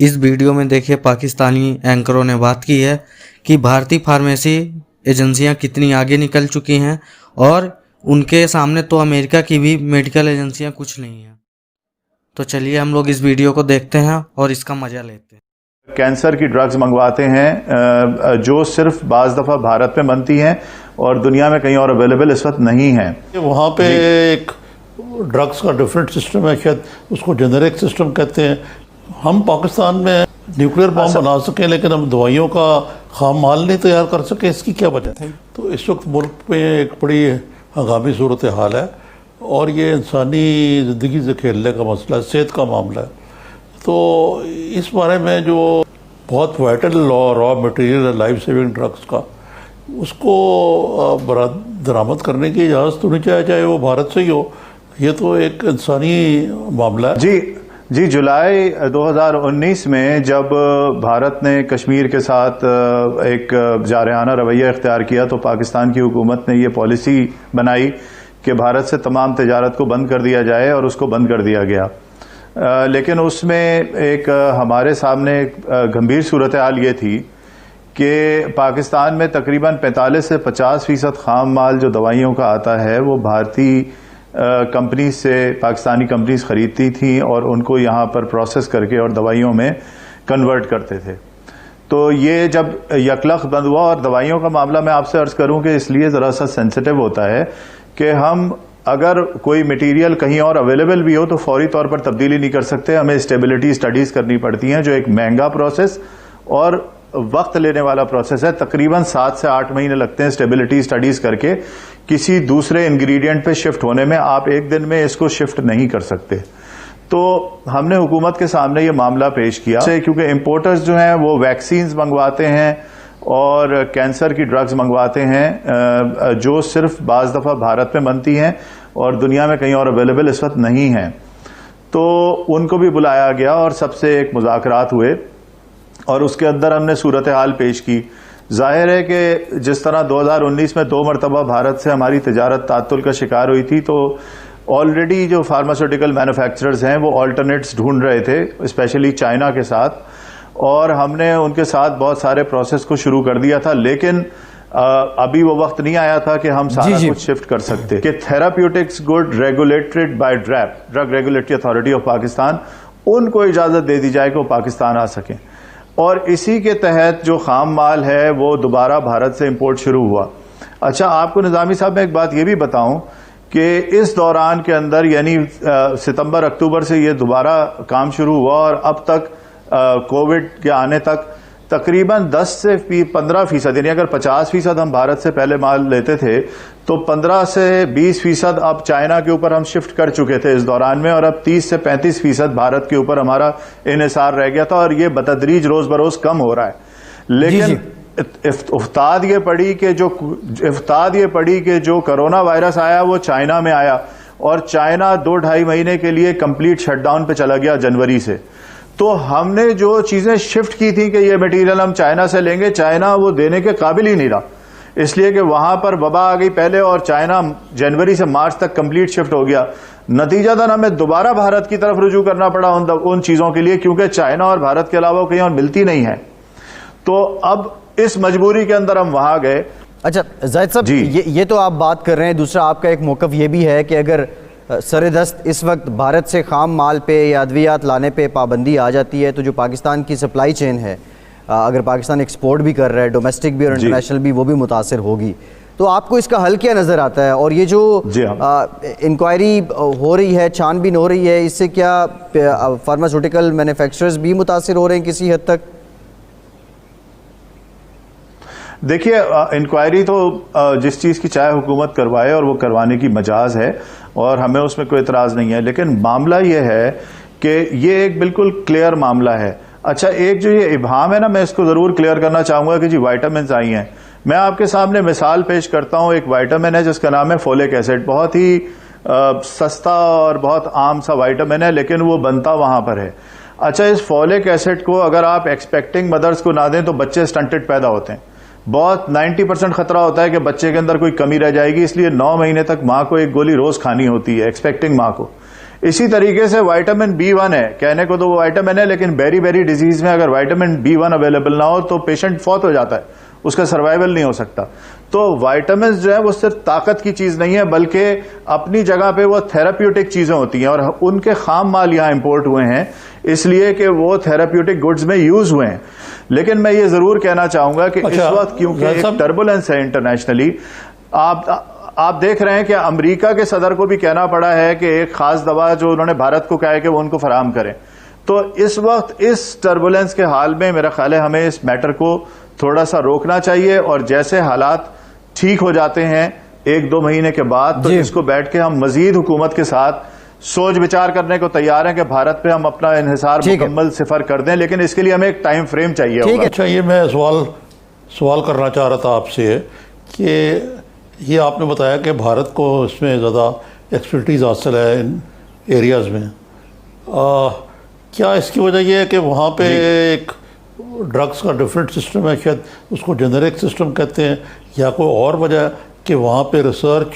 इस वीडियो में देखिए पाकिस्तानी एंकरों ने बात की है कि भारतीय फार्मेसी एजेंसियां कितनी आगे निकल चुकी हैं और उनके सामने तो अमेरिका की भी मेडिकल एजेंसियां कुछ नहीं हैं। तो चलिए हम लोग इस वीडियो को देखते हैं और इसका मजा लेते हैं। कैंसर की ड्रग्स मंगवाते हैं जो सिर्फ बाज़ दफ़ा भारत में बनती हैं और दुनिया में कहीं और अवेलेबल इस वक्त नहीं है। वहाँ पे एक ड्रग्स का डिफरेंट सिस्टम है, शायद उसको जेनेरिक सिस्टम कहते हैं। हम पाकिस्तान में न्यूक्लियर बम बना सकें लेकिन हम दवाइयों का खाम माल नहीं तैयार कर सके, इसकी क्या वजह है? तो इस वक्त मुल्क में एक बड़ी हंगामी सूरत हाल है और ये इंसानी ज़िंदगी से खेलने का मसला है, सेहत का मामला है। तो इस बारे में जो बहुत वाइटल रॉ मटेरियल है लाइफ सेविंग ड्रग्स का, उसको दरामद करने की इजाज़त होनी चाहिए, चाहे वो भारत से ही हो। ये तो एक इंसानी मामला है। जी जुलाई 2019 में जब भारत ने कश्मीर के साथ एक जारहाना रवैया इख्तियार किया तो पाकिस्तान की हुकूमत ने ये पॉलिसी बनाई कि भारत से तमाम तिजारत को बंद कर दिया जाए और उसको बंद कर दिया गया। लेकिन उसमें एक हमारे सामने गंभीर सूरत हाल ये थी कि पाकिस्तान में तकरीबन 45 से 50% खाम माल जो दवाइयों का आता है वो भारतीय कंपनी से पाकिस्तानी कंपनीज खरीदती थी और उनको यहाँ पर प्रोसेस करके और दवाइयों में कन्वर्ट करते थे। तो ये जब यकलख बंद हुआ, और दवाइयों का मामला मैं आपसे अर्ज करूं कि इसलिए ज़रा सा सेंसिटिव होता है कि हम अगर कोई मटेरियल कहीं और अवेलेबल भी हो तो फौरी तौर पर तब्दीली नहीं कर सकते। हमें स्टेबिलिटी स्टडीज़ करनी पड़ती हैं, जो एक महंगा प्रोसेस और वक्त लेने वाला प्रोसेस है। तकरीबन 7 से 8 महीने लगते हैं स्टेबिलिटी स्टडीज़ करके किसी दूसरे इंग्रेडिएंट पे शिफ्ट होने में। आप एक दिन में इसको शिफ्ट नहीं कर सकते। तो हमने हुकूमत के सामने ये मामला पेश किया, क्योंकि इम्पोर्टर्स जो हैं वो वैक्सीन्स मंगवाते हैं और कैंसर की ड्रग्स मंगवाते हैं जो सिर्फ बाज़ दफ़ा भारत में बनती हैं और दुनिया में कहीं और अवेलेबल इस वक्त नहीं हैं। तो उनको भी बुलाया गया और सबसे एक मुज़ाकरात हुए और उसके अंदर हमने सूरत हाल पेश की। जाहिर है कि जिस तरह 2019 में 2 मरतबा भारत से हमारी तिजारत तातुल का शिकार हुई थी, तो ऑलरेडी जो फार्मास्यूटिकल मैन्युफैक्चरर्स हैं वो ऑल्टरनेट्स ढूंढ रहे थे, स्पेशली चाइना के साथ, और हमने उनके साथ बहुत सारे प्रोसेस को शुरू कर दिया था। लेकिन अभी वो वक्त नहीं आया था कि हम सारा कुछ शिफ्ट कर सकते। कि therapeutics good regulated by DRAP, drug regulatory authority of Pakistan, उनको इजाजत दे दी जाए कि वो पाकिस्तान आ सकें। और इसी के तहत जो खाम माल है वो दोबारा भारत से इंपोर्ट शुरू हुआ। अच्छा, आपको निजामी साहब मैं एक बात ये भी बताऊं कि इस दौरान के अंदर, यानी सितंबर अक्टूबर से ये दोबारा काम शुरू हुआ और अब तक कोविड के आने तक तकरीबन 10 से 15%, यानी अगर 50% हम भारत से पहले माल लेते थे तो 15 से 20% अब चाइना के ऊपर हम शिफ्ट कर चुके थे इस दौरान में, और अब 30 से 35% भारत के ऊपर हमारा इन्हिसार रह गया था और ये बतदरीज रोज बरोज कम हो रहा है। लेकिन इफ्ताद ये पड़ी कि जो कोरोना वायरस आया वो चाइना में आया और चाइना 2-2.5 महीने के लिए कंप्लीट शटडाउन पे चला गया जनवरी से। तो हमने जो चीजें शिफ्ट की थी कि ये मटेरियल हम चाइना से लेंगे, चाइना वो देने के काबिल ही नहीं रहा, इसलिए कि वहां पर वबा आ गई पहले और चाइना जनवरी से मार्च तक कंप्लीट शिफ्ट हो गया। नतीजतन हमें दोबारा भारत की तरफ रुजू करना पड़ा उन चीजों के लिए, क्योंकि चाइना और भारत के अलावा कहीं और मिलती नहीं है। तो अब इस मजबूरी के अंदर हम वहां गए। अच्छा जाहिद साहब, ये तो आप बात कर रहे हैं। दूसरा आपका एक मौक़िफ़ ये भी है कि अगर सरदस्त इस वक्त भारत से खाम माल पे या अद्वियात लाने पे पाबंदी आ जाती है तो जो पाकिस्तान की सप्लाई चेन है, अगर पाकिस्तान एक्सपोर्ट भी कर रहा है, डोमेस्टिक भी और इंटरनेशनल भी, वो भी मुतासर होगी। तो आपको इसका हल क्या नज़र आता है? और ये जो इंक्वायरी हो रही है, छानबीन हो रही है, इससे क्या फार्मास्यूटिकल मैन्युफैक्चरर्स भी मुतासर हो रहे हैं किसी हद तक? देखिए, इंक्वायरी तो जिस चीज़ की चाहे हुकूमत करवाए और वो करवाने की मजाज है और हमें उसमें कोई एतराज़ नहीं है, लेकिन मामला ये है कि ये एक बिल्कुल क्लियर मामला है। अच्छा, एक जो ये इबहाम है ना, मैं इसको ज़रूर क्लियर करना चाहूँगा कि जी वाइटामिन आई हैं। मैं आपके सामने मिसाल पेश करता हूँ। एक वाइटामिन है जिसका नाम है फोलिक एसिड, बहुत ही सस्ता और बहुत आम सा वाइटामिन है, लेकिन वो बनता वहाँ पर है। अच्छा, इस फोलिक एसिड को अगर आप एक्सपेक्टिंग मदर्स को ना दें तो बच्चे स्टंटेड पैदा होते हैं। बहुत 90% खतरा होता है कि बच्चे के अंदर कोई कमी रह जाएगी, इसलिए 9 महीने तक माँ को एक गोली रोज खानी होती है, एक्सपेक्टिंग माँ को। اسی طریقے سے وائٹامن B1 ہے، کہنے کو تو وہ وائٹامن ہے لیکن بیری بیری ڈیزیز میں اگر وائٹامن B1 اویلیبل نہ ہو تو پیشنٹ فوت ہو جاتا ہے، اس کا سروائیول نہیں ہو سکتا. تو وائٹامنز جو ہے وہ صرف طاقت کی چیز نہیں ہے بلکہ اپنی جگہ پہ وہ تھراپیوٹک چیزیں ہوتی ہیں، اور ان کے خام مال یہاں امپورٹ ہوئے ہیں اس لیے کہ وہ تھراپیوٹک گڈز میں یوز ہوئے ہیں. لیکن میں یہ ضرور کہنا چاہوں گا کہ اس وقت کیونکہ ایک ٹربولنس ہے انٹرنیشنلی، آپ دیکھ رہے ہیں کہ امریکہ کے صدر کو بھی کہنا پڑا ہے کہ ایک خاص دوا جو انہوں نے بھارت کو کہا ہے کہ وہ ان کو فراہم کریں. تو اس وقت اس ٹربولنس کے حال میں میرا خیال ہے ہمیں اس میٹر کو تھوڑا سا روکنا چاہیے، اور جیسے حالات ٹھیک ہو جاتے ہیں 1-2 مہینے کے بعد تو اس کو بیٹھ کے ہم مزید حکومت کے ساتھ سوچ بچار کرنے کو تیار ہیں کہ بھارت پہ ہم اپنا انحصار مکمل صفر کر دیں، لیکن اس کے لیے ہمیں ایک ٹائم فریم چاہیے ہوگا. اچھا، یہ میں سوال کرنا چاہ رہا تھا آپ سے کہ یہ آپ نے بتایا کہ بھارت کو اس میں زیادہ ایکسپرٹیز حاصل ہے ان ایریاز میں، کیا اس کی وجہ یہ ہے کہ وہاں پہ ایک ڈرگس کا ڈفرینٹ سسٹم ہے، شاید اس کو جنرک سسٹم کہتے ہیں، یا کوئی اور وجہ ہے کہ وہاں پہ ریسرچ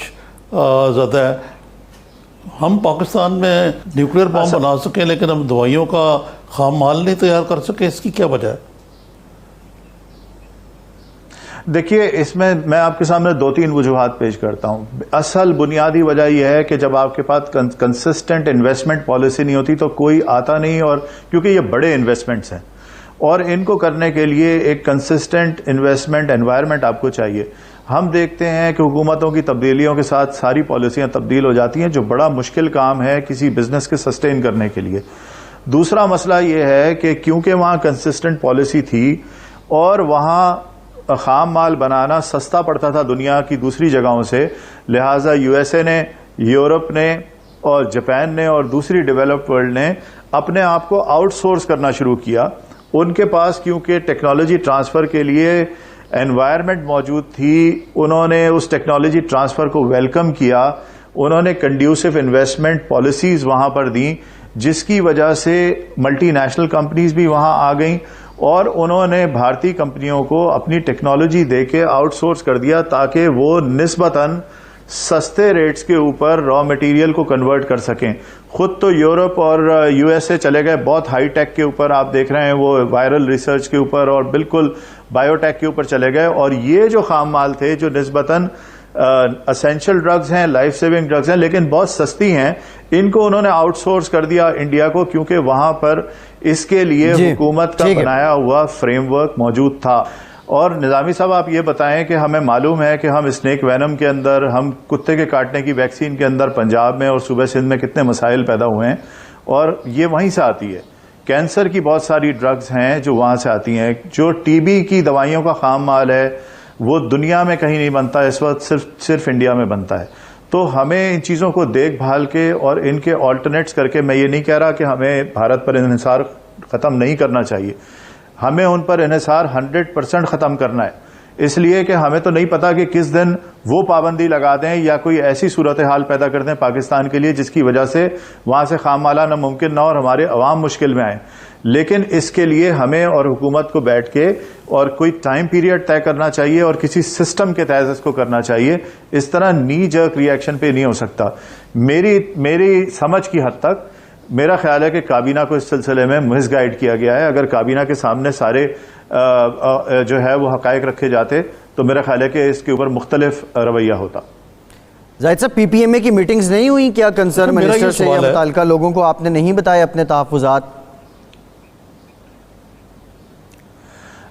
زیادہ ہے؟ ہم پاکستان میں نیوکلیر بام بنا سکیں لیکن ہم دوائیوں کا خام مال نہیں تیار کر سکے، اس کی کیا وجہ ہے؟ دیکھیے، اس میں آپ کے سامنے 2-3 وجوہات پیش کرتا ہوں. اصل بنیادی وجہ یہ ہے کہ جب آپ کے پاس کنسسٹنٹ انویسٹمنٹ پالیسی نہیں ہوتی تو کوئی آتا نہیں، اور کیونکہ یہ بڑے انویسٹمنٹس ہیں اور ان کو کرنے کے لیے ایک کنسسٹنٹ انویسٹمنٹ انوائرمنٹ آپ کو چاہیے. ہم دیکھتے ہیں کہ حکومتوں کی تبدیلیوں کے ساتھ ساری پالیسیاں تبدیل ہو جاتی ہیں، جو بڑا مشکل کام ہے کسی بزنس کے سسٹین کرنے کے لیے. دوسرا مسئلہ یہ ہے کہ کیونکہ وہاں کنسسٹنٹ پالیسی تھی اور وہاں خام مال بنانا سستا پڑتا تھا دنیا کی دوسری جگہوں سے، لہٰذا USA نے، یورپ نے اور جاپان نے اور دوسری ڈیولپڈ ورلڈ نے اپنے آپ کو آؤٹ سورس کرنا شروع کیا. ان کے پاس کیونکہ ٹیکنالوجی ٹرانسفر کے لیے انوائرمنٹ موجود تھی، انہوں نے اس ٹیکنالوجی ٹرانسفر کو ویلکم کیا، انہوں نے کنڈیوسو انویسٹمنٹ پالیسیز وہاں پر دیں، جس کی وجہ سے ملٹی نیشنل کمپنیز بھی وہاں آ گئیں، اور انہوں نے بھارتی کمپنیوں کو اپنی ٹیکنالوجی دے کے آؤٹ سورس کر دیا تاکہ وہ نسبتاً سستے ریٹس کے اوپر را مٹیریل کو کنورٹ کر سکیں. خود تو یورپ اور USA چلے گئے بہت ہائی ٹیک کے اوپر، آپ دیکھ رہے ہیں وہ وائرل ریسرچ کے اوپر اور بالکل بایو ٹیک کے اوپر چلے گئے، اور یہ جو خام مال تھے جو نسبتاً اسینشل ڈرگز ہیں، لائف سیونگ ڈرگز ہیں لیکن بہت سستی ہیں، ان کو انہوں نے آؤٹ سورس کر دیا انڈیا کو، کیونکہ وہاں پر اس کے لیے حکومت کا بنایا ہوا فریم ورک موجود تھا. اور نظامی صاحب آپ یہ بتائیں کہ ہمیں معلوم ہے کہ ہم اسنیک وینم کے اندر، ہم کتے کے کاٹنے کی ویکسین کے اندر پنجاب میں اور صوبہ سندھ میں کتنے مسائل پیدا ہوئے ہیں، اور یہ وہیں سے آتی ہے. کینسر کی بہت ساری ڈرگز ہیں جو وہاں سے آتی ہیں. جو TB کی دوائیوں کا خام مال ہے وہ دنیا میں کہیں نہیں بنتا، اس وقت صرف انڈیا میں بنتا ہے. تو ہمیں ان چیزوں کو دیکھ بھال کے اور ان کے آلٹرنیٹس کر کے، میں یہ نہیں کہہ رہا کہ ہمیں بھارت پر انحصار ختم نہیں کرنا چاہیے، ہمیں ان پر انحصار 100% ختم کرنا ہے، اس لیے کہ ہمیں تو نہیں پتا کہ کس دن وہ پابندی لگا دیں یا کوئی ایسی صورتحال پیدا کر دیں پاکستان کے لیے جس کی وجہ سے وہاں سے خام مال آنا ممکن نہ ہو اور ہمارے عوام مشکل میں آئیں. لیکن اس کے لیے ہمیں اور حکومت کو بیٹھ کے اور کوئی ٹائم پیریڈ طے کرنا چاہیے اور کسی سسٹم کے تحت اس کو کرنا چاہیے. اس طرح نی جرک ری ایکشن پہ نہیں ہو سکتا. میری سمجھ کی حد تک میرا خیال ہے کہ کابینہ کو اس سلسلے میں مس گائیڈ کیا گیا ہے. اگر کابینہ کے سامنے سارے جو ہے وہ حقائق رکھے جاتے تو میرا خیال ہے کہ اس کے اوپر مختلف رویہ ہوتا. زاہد صاحب، PPMA کی میٹنگز نہیں ہوئی کیا کنسرن منسٹر سے یا متعلقہ لوگوں کو آپ نے نہیں بتائے اپنے تحفظات؟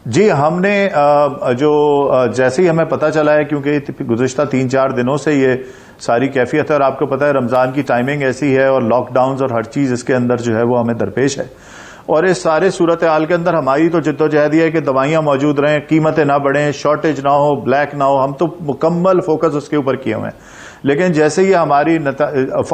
جی، ہم نے جو جیسے ہی ہمیں پتہ چلا ہے، کیونکہ گزشتہ 3-4 دنوں سے یہ ساری کیفیت ہے اور آپ کو پتہ ہے رمضان کی ٹائمنگ ایسی ہے اور لاک ڈاؤنز اور ہر چیز اس کے اندر جو ہے وہ ہمیں درپیش ہے، اور اس سارے صورتحال کے اندر ہماری تو جدوجہد یہ ہے کہ دوائیاں موجود رہیں، قیمتیں نہ بڑھیں، شارٹیج نہ ہو، بلیک نہ ہو. ہم تو مکمل فوکس اس کے اوپر کیے ہوئے ہیں. لیکن جیسے ہی ہماری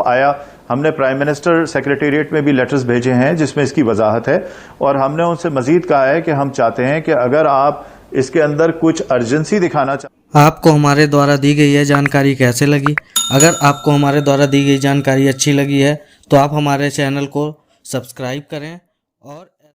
آیا، ہم نے پرائم منسٹر سیکریٹریٹ میں بھی لیٹرز بھیجے ہیں جس میں اس کی وضاحت ہے، اور ہم نے ان سے مزید کہا ہے کہ ہم چاہتے ہیں کہ اگر آپ اس کے اندر کچھ ارجنسی دکھانا چاہتے. آپ کو ہمارے دوارا دی گئی یہ جانکاری کیسے لگی؟ اگر آپ کو ہمارے دوارا دی گئی جانکاری اچھی لگی ہے تو آپ ہمارے چینل کو سبسکرائب کریں اور